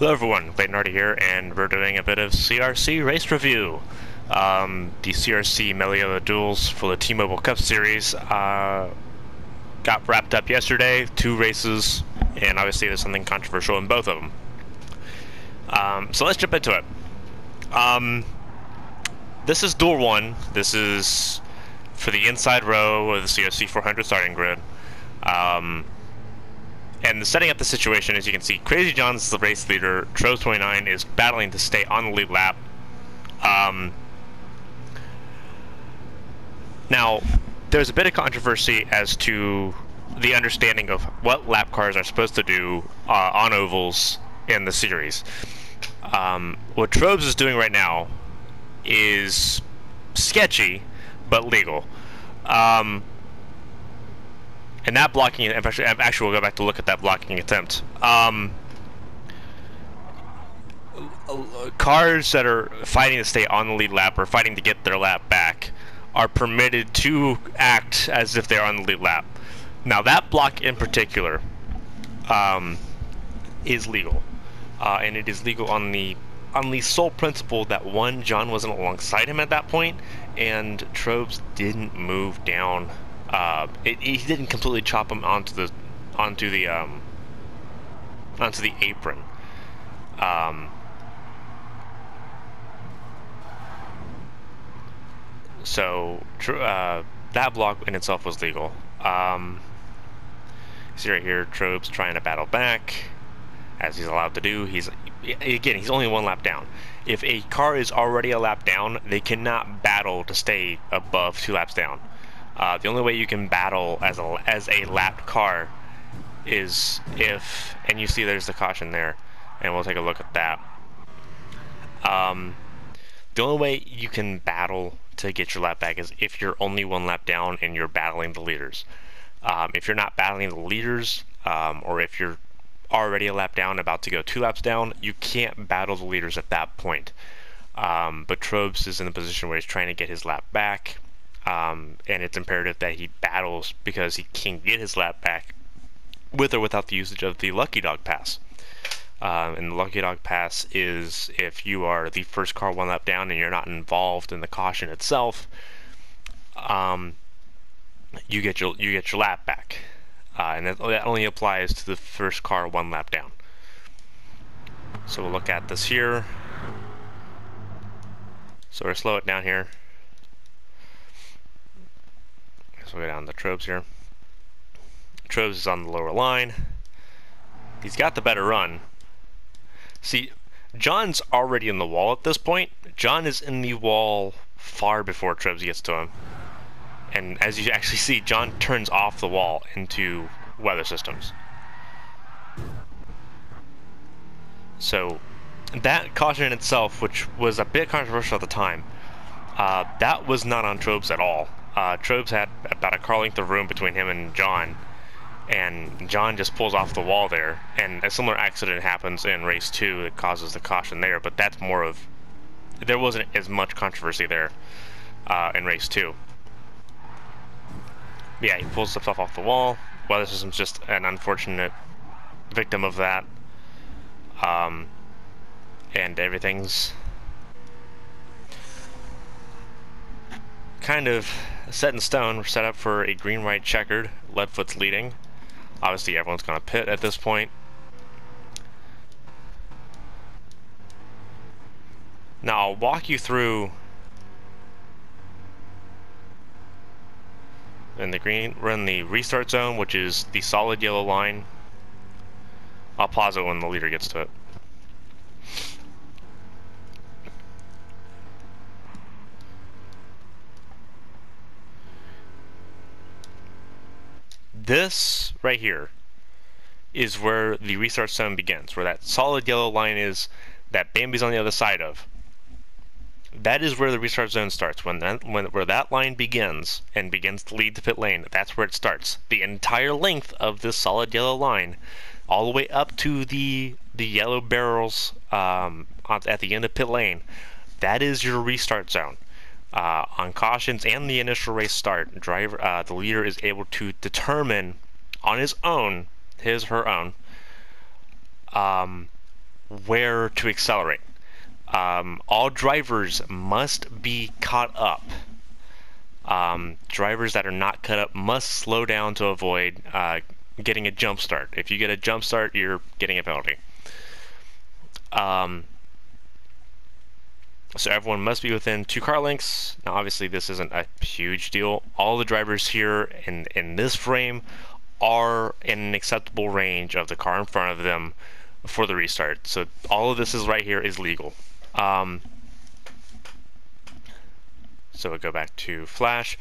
Hello everyone, Clayton here, and we're doing a bit of CRC race review. The CRC Mello Yello Duels for the T-Mobile Cup Series got wrapped up yesterday, 2 races, and obviously there's something controversial in both of them. So let's jump into it. This is Duel 1. This is for the inside row of the CRC 400 starting grid. And setting up the situation, as you can see, Crazy John's the race leader. Troves 29 is battling to stay on the lead lap. Now, there's a bit of controversy as to the understanding of what lap cars are supposed to do on ovals in the series. What Troves is doing right now is sketchy, but legal. And that blocking, actually we'll go back to look at that blocking attempt. Cars that are fighting to stay on the lead lap or fighting to get their lap back are permitted to act as if they're on the lead lap. Now that block in particular is legal. And it is legal on the sole principle that one, John wasn't alongside him at that point, and Troves didn't move down. He didn't completely chop him onto the apron. So that block in itself was legal. See right here, Troves trying to battle back, as he's allowed to do. He's only 1 lap down. If a car is already a lap down, they cannot battle to stay above 2 laps down. The only way you can battle as a lapped car is if, and you see there's the caution there, and we'll take a look at that. The only way you can battle to get your lap back is if you're only 1 lap down and you're battling the leaders. If you're not battling the leaders, or if you're already a lap down, about to go 2 laps down, you can't battle the leaders at that point. But Troves is in a position where he's trying to get his lap back. And it's imperative that he battles because he can get his lap back with or without the usage of the Lucky Dog Pass. And the Lucky Dog Pass is if you are the first car 1 lap down and you're not involved in the caution itself, you get your lap back, and that only applies to the first car 1 lap down. So we'll look at this here. So we'll slow it down here. So we'll go down to Troves here. Troves is on the lower line. He's got the better run. See, John's already in the wall at this point. John is in the wall far before Troves gets to him. And as you actually see, John turns off the wall into weather systems. So that caution in itself, which was a bit controversial at the time, that was not on Troves at all. Troves had about a car length of room between him and John John just pulls off the wall there, and a similar accident happens in race 2 that causes the caution there, but that's more of, there wasn't as much controversy there in race 2. Yeah, he pulls himself off the wall. Weather system's just an unfortunate victim of that, and everything's kind of set in stone. We're set up for a green, white, checkered. Leadfoot's leading. Obviously everyone's going to pit at this point. Now I'll walk you through. In the green, we're in the restart zone, which is the solid yellow line. I'll pause it when the leader gets to it. This right here is where the restart zone begins, where that solid yellow line is that Bambi's on the other side of. That is where the restart zone starts. Where that line begins and begins to lead to pit lane, that's where it starts. The entire length of this solid yellow line, all the way up to the yellow barrels at the end of pit lane, that is your restart zone. On cautions and the initial race start, the leader is able to determine on his own, her own, where to accelerate. All drivers must be caught up. Drivers that are not caught up must slow down to avoid getting a jump start. If you get a jump start, you're getting a penalty. So everyone must be within 2 car lengths. Now obviously this isn't a huge deal. All the drivers here in this frame are in an acceptable range of the car in front of them for the restart. So all of this is right here is legal. So we'll go back to Flash.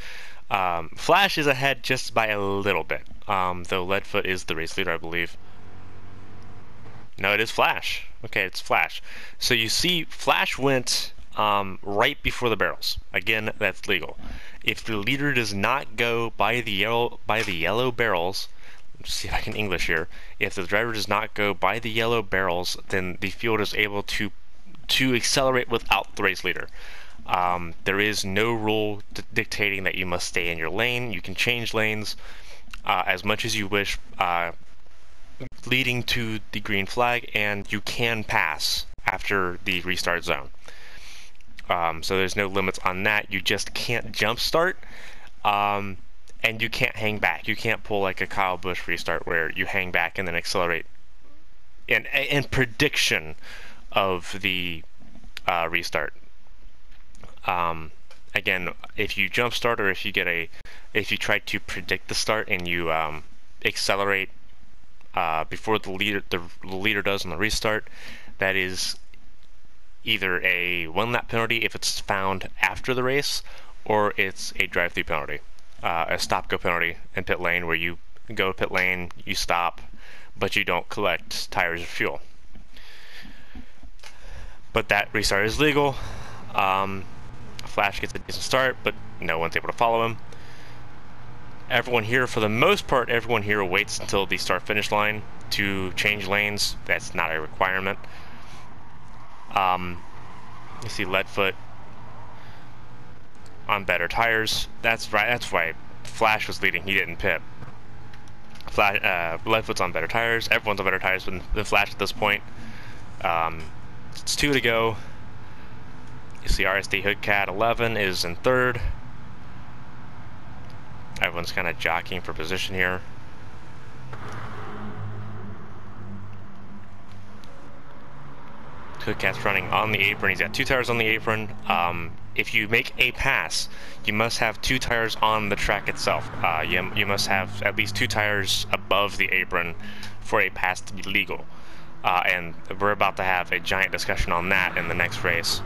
Flash is ahead just by a little bit, though Leadfoot is the race leader, I believe. No, it is Flash. Okay, it's Flash. So you see Flash went right before the barrels. Again, that's legal. If the leader does not go by the yellow barrels, let's see if I can English here. If the driver does not go by the yellow barrels, then the field is able to accelerate without the race leader. There is no rule dictating that you must stay in your lane. You can change lanes as much as you wish, leading to the green flag, and you can pass after the restart zone. So there's no limits on that. You just can't jump start, and you can't hang back. You can't pull like a Kyle Busch restart where you hang back and then accelerate in prediction of the restart. Again, if you jump start, or if you if you try to predict the start and you accelerate before the leader does on the restart, that is either a 1 lap penalty if it's found after the race, or it's a drive-through penalty, a stop-go penalty in pit lane, where you go pit lane, you stop, but you don't collect tires or fuel. But that restart is legal. Flash gets a decent start, but no one's able to follow him. Everyone here, for the most part, everyone here waits until the start-finish line to change lanes. That's not a requirement. You see Leadfoot on better tires. That's right. That's why Flash was leading. He didn't pit. Leadfoot's on better tires. Everyone's on better tires than Flash at this point. It's 2 to go. You see RSD Hoodcat 11 is in 3rd. Everyone's kind of jockeying for position here. Hoodcat's running on the apron. He's got 2 tires on the apron. If you make a pass, you must have 2 tires on the track itself. You must have at least 2 tires above the apron for a pass to be legal. And we're about to have a giant discussion on that in the next race,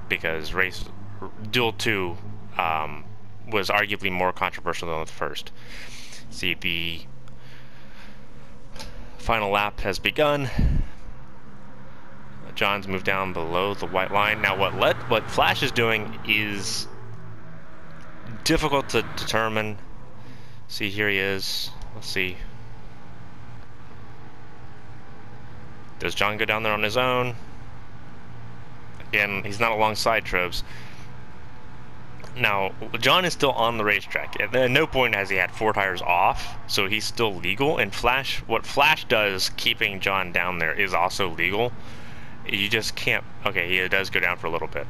because Duel 2 was arguably more controversial than the first. See, the final lap has begun. John's moved down below the white line. Now what Flash is doing is difficult to determine. See, here he is. Let's see. Does John go down there on his own? Again, he's not alongside Trobes. Now, John is still on the racetrack. At no point has he had 4 tires off, so he's still legal. And what Flash does, keeping John down there, is also legal. You just can't. Okay, he does go down for a little bit.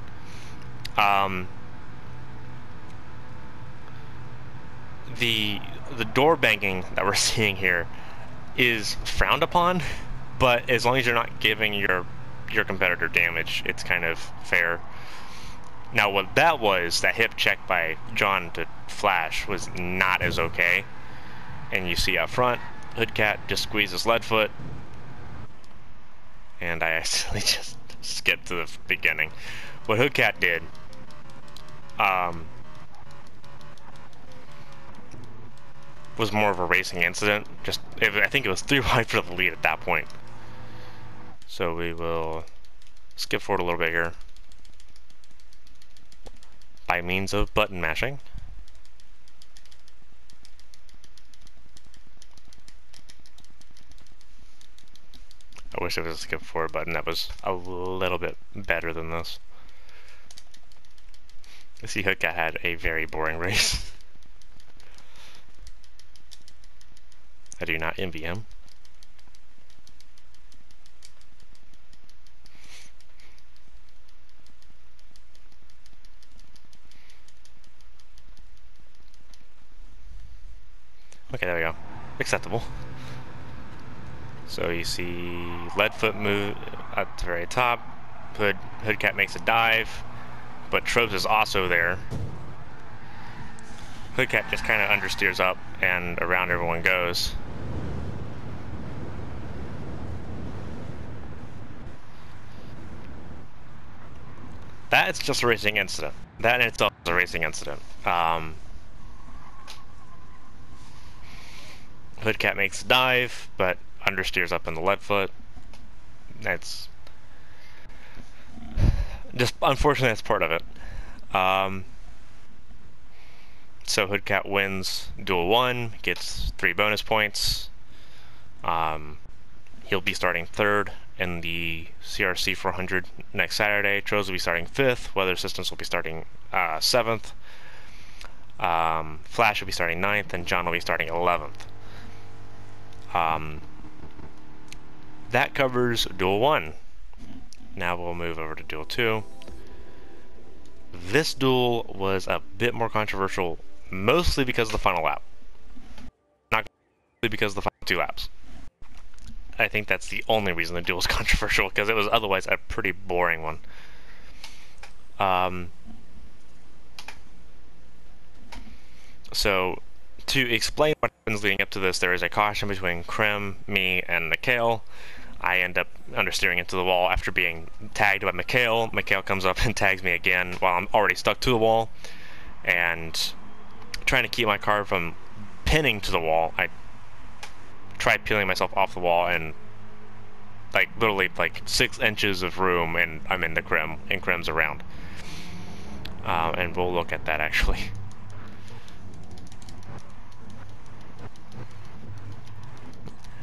The door banging that we're seeing here is frowned upon, but as long as you're not giving your competitor damage, it's kind of fair. Now, what that was, that hip check by John to Flash, was not as okay. And you see up front, Hoodcat just squeezes Leadfoot. And I accidentally just skipped to the beginning. What Hoodcat did, was more of a racing incident. I think it was 3 wide for the lead at that point. So we will skip forward a little bit here by means of button mashing. I wish it was a skip forward button that was a little bit better than this. I see Hoodcat had a very boring race. I do not envy him. Okay, there we go. Acceptable. So you see Leadfoot move at the very top. Hoodcat makes a dive, but Trobes is also there. Hoodcat just kind of understeers up and around everyone goes. That is just a racing incident. That in itself is a racing incident. Hoodcat makes a dive, but understeers up in the Leadfoot. That's just, unfortunately, that's part of it. So Hoodcat wins Duel 1, gets 3 bonus points. He'll be starting 3rd in the CRC 400 next Saturday. Trobes will be starting 5th. Weather Systems will be starting 7th. Flash will be starting 9th, and John will be starting 11th. That covers Duel 1. Now we'll move over to Duel 2. This duel was a bit more controversial, mostly because of the final lap. Not because of the final 2 laps. I think that's the only reason the duel is controversial, because it was otherwise a pretty boring one. So, to explain what happens leading up to this, there is a caution between Krim, me, and Mikhail. I end up understeering into the wall after being tagged by Mikhail. Mikhail comes up and tags me again while I'm already stuck to the wall. And trying to keep my car from pinning to the wall, I tried peeling myself off the wall, and like literally like 6 inches of room, and I'm in the Krim, and Krim's around. And we'll look at that actually.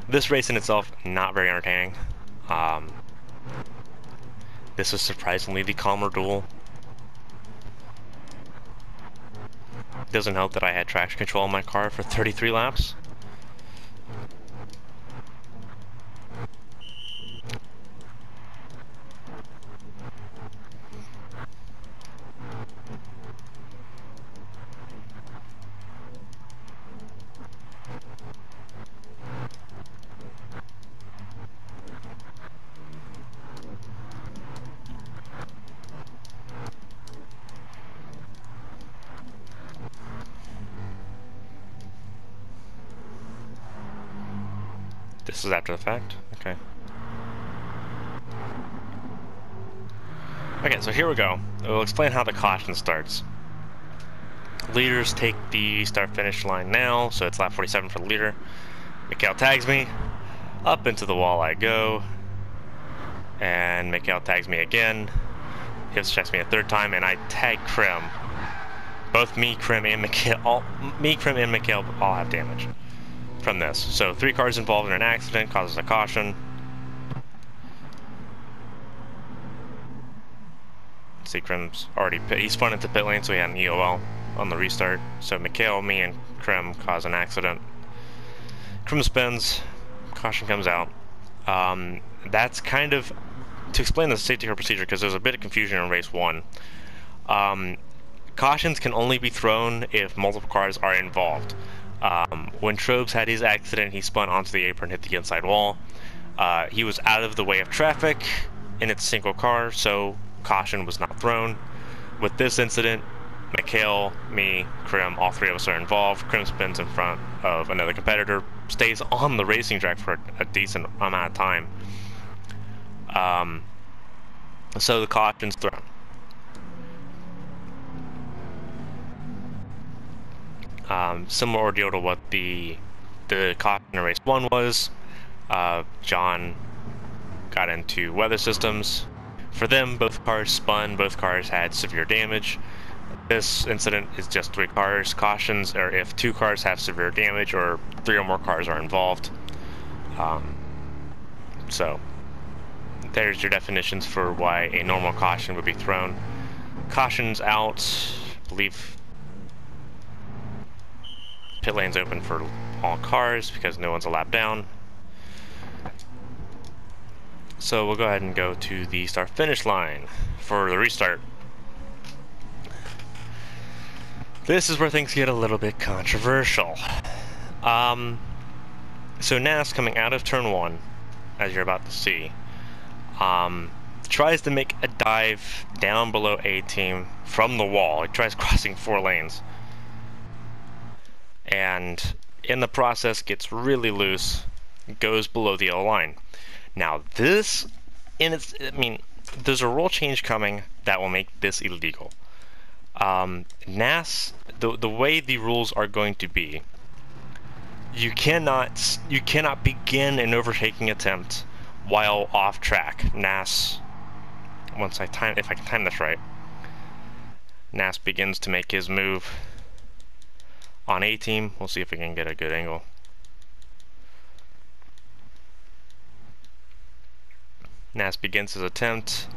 This race in itself, not very entertaining. This was surprisingly the calmer duel. Doesn't help that I had traction control on my car for 33 laps. This is after the fact? Okay. Okay, so here we go. We'll explain how the caution starts. Leaders take the start-finish line now, so it's lap 47 for the leader. Mikhail tags me. Up into the wall I go. And Mikhail tags me again. He checks me a 3rd time, and I tag Krim. Both me, Krim, and Mikhail all have damage from this. So 3 cars involved in an accident causes a caution. See, Krim's already he spun into pit lane, so he had an EOL on the restart. So Mikhail, me, and Krim cause an accident. Krim spins, caution comes out. That's kind of to explain the safety car procedure, because there's a bit of confusion in race 1. Cautions can only be thrown if multiple cars are involved. When Trobes had his accident, he spun onto the apron, hit the inside wall. He was out of the way of traffic in its single car, so caution was not thrown. With this incident, Mikhail, me, Krim, all 3 of us are involved. Krim spins in front of another competitor, stays on the racing track for a decent amount of time. So the caution's thrown. Similar ordeal to what the caution in race 1 was. John got into weather systems. For them, both cars spun, both cars had severe damage. This incident is just 3 cars. Cautions are if 2 cars have severe damage or 3 or more cars are involved. So there's your definitions for why a normal caution would be thrown. Caution's out, I believe pit lane's open for all cars because no one's a lap down. So we'll go ahead and go to the start-finish line for the restart. This is where things get a little bit controversial. So Nas coming out of turn 1, as you're about to see, tries to make a dive down below A team from the wall. He tries crossing 4 lanes. And in the process gets really loose, goes below the yellow line. Now this, there's a rule change coming that will make this illegal. NAS, the way the rules are going to be, you cannot begin an overtaking attempt while off track. NAS, if I can time this right, NAS begins to make his move on A team. We'll see if we can get a good angle. NAS begins his attempt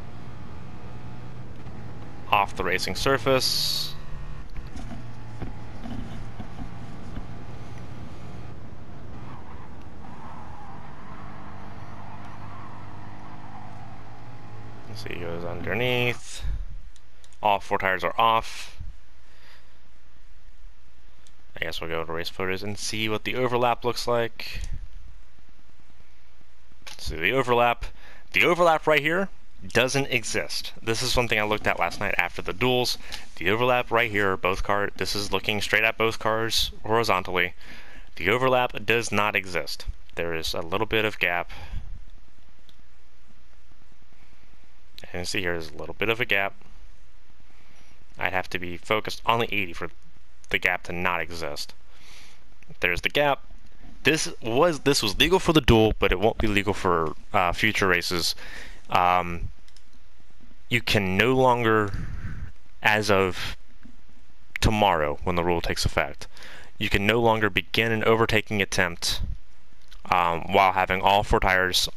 off the racing surface. Let's see, he goes underneath. All 4 tires are off. I guess we'll go to race photos and see what the overlap looks like. So the overlap right here doesn't exist. This is something I looked at last night after the duels. The overlap right here, this is looking straight at both cars horizontally. The overlap does not exist. There is a little bit of gap. And you see here is a little bit of a gap. I'd have to be focused on the 80 for the gap to not exist. There's the gap. This was legal for the duel, but it won't be legal for future races. You can no longer, as of tomorrow when the rule takes effect, you can no longer begin an overtaking attempt while having all 4 tires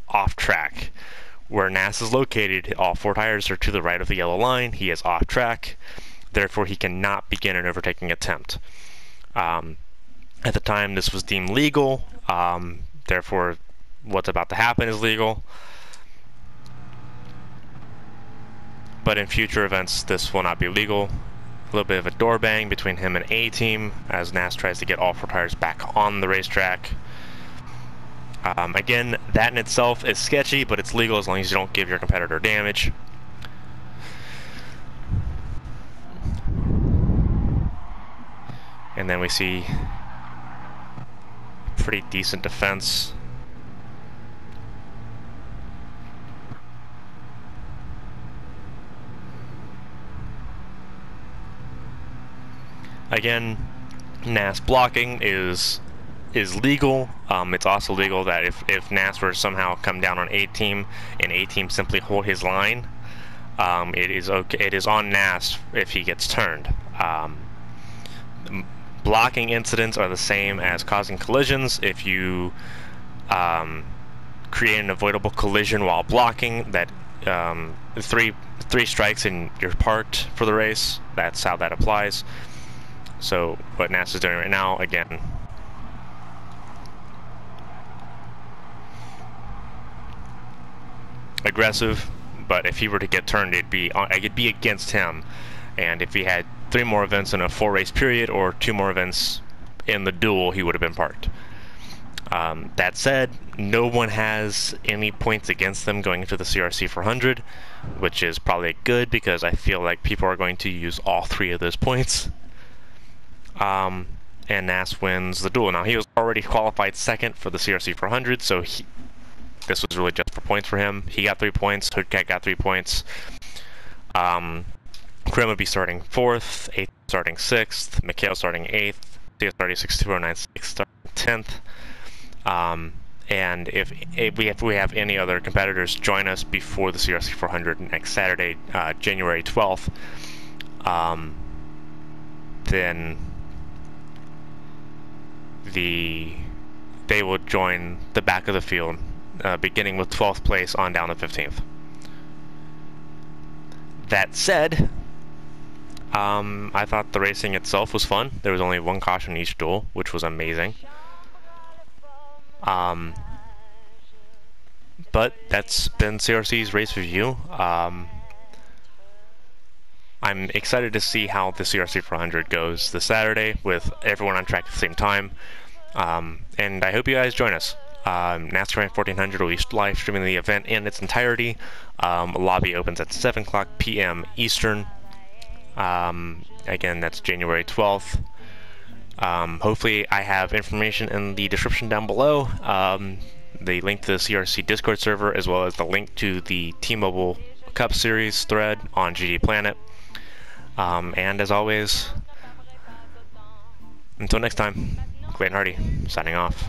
off track. Where NAS is located, all 4 tires are to the right of the yellow line. He is off track. Therefore, he cannot begin an overtaking attempt. At the time, this was deemed legal. Therefore, what's about to happen is legal. But in future events, this will not be legal. A little bit of a door bang between him and A team as NAS tries to get all 4 tires back on the racetrack. Again, that in itself is sketchy, but it's legal as long as you don't give your competitor damage. And then we see pretty decent defense. Again, NAS blocking is legal. It's also legal that if NAS were to somehow come down on A team and A team simply hold his line, it is okay. It is on NAS if he gets turned. Blocking incidents are the same as causing collisions. If you create an avoidable collision while blocking, that three strikes and you're parked for the race. That's how that applies. So what NAS is doing right now, again, aggressive, but if he were to get turned, it'd be against him. And if he had 3 more events in a 4-race period or 2 more events in the duel, he would have been parked. That said, no one has any points against them going into the CRC 400, which is probably good because I feel like people are going to use all 3 of those points. And NAS wins the duel. Now, he was already qualified 2nd for the CRC 400, so this was really just for points for him. He got 3 points, Hoodcat got 3 points. Gran would be starting 4th, 8th starting 6th, Mikhail starting 8th, CS starting 62096 starting 10th. And if we have any other competitors join us before the CRC 400 next Saturday, January 12th, then they will join the back of the field, beginning with 12th place on down to 15th. That said, I thought the racing itself was fun. There was only 1 caution in each duel, which was amazing. But that's been CRC's race review. I'm excited to see how the CRC 400 goes this Saturday with everyone on track at the same time. And I hope you guys join us. NASCAR 1400 will be live streaming the event in its entirety. Lobby opens at 7 o'clock p.m. Eastern. Again, that's January 12th. Hopefully I have information in the description down below, the link to the CRC Discord server, as well as the link to the T-Mobile Cup Series thread on GD Planet. And as always, until next time, Clayton Hardy, signing off.